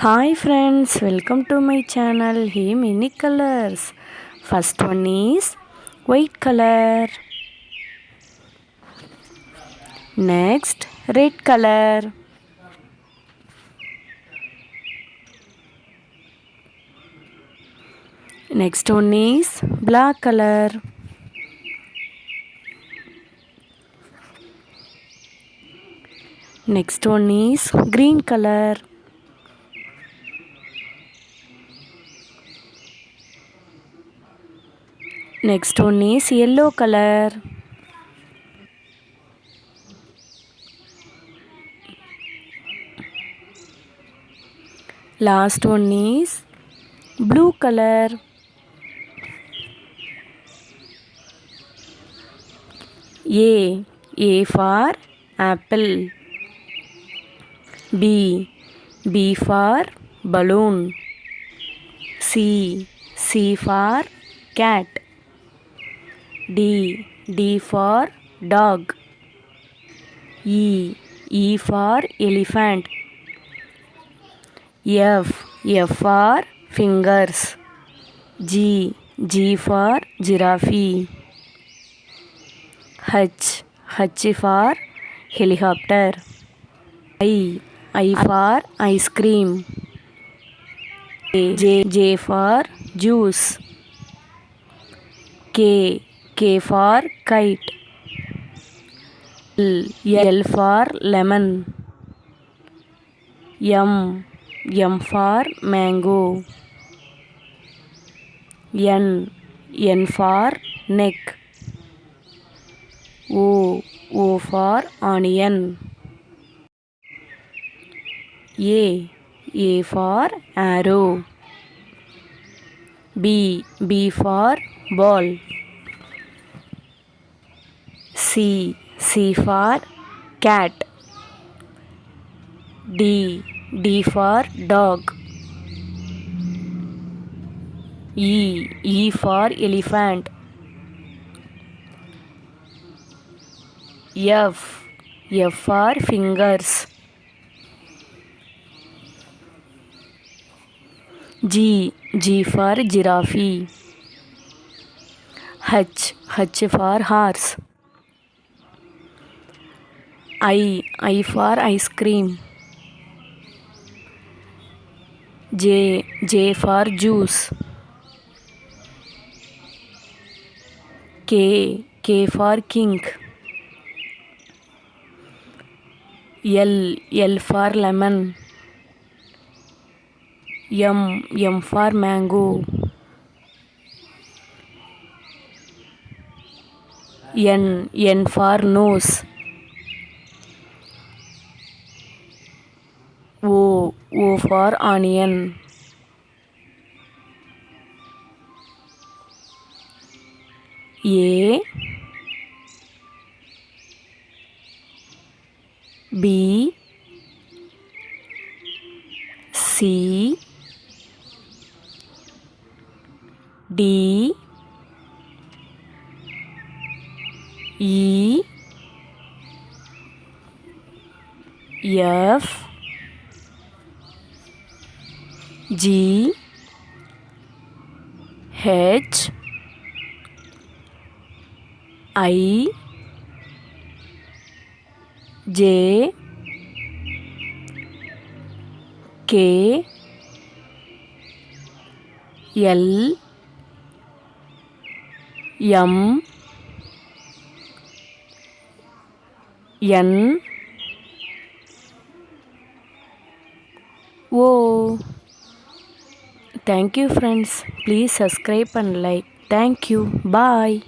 Hi friends, welcome to my channel. Hey, many colors. First one is white color. Next, red color. Next one is black color. Next one is green color. Next one is yellow color. Last one is blue color. A for apple. B for balloon. C for cat. D for dog. E for elephant. F for fingers. G for giraffe. H for helicopter. I for ice cream. J for juice. K for kite. L for lemon. M for mango. N for neck. O for onion. A for arrow. B for ball. C for cat. D for dog. E for elephant. F for fingers. G for giraffe. H for horse. I for ice cream. J for juice. K for king. L for lemon. M for mango. N for nose. O for onion. A B C D E F G H I J K L M N O. Thank you friends. Please subscribe and like. Thank you. Bye.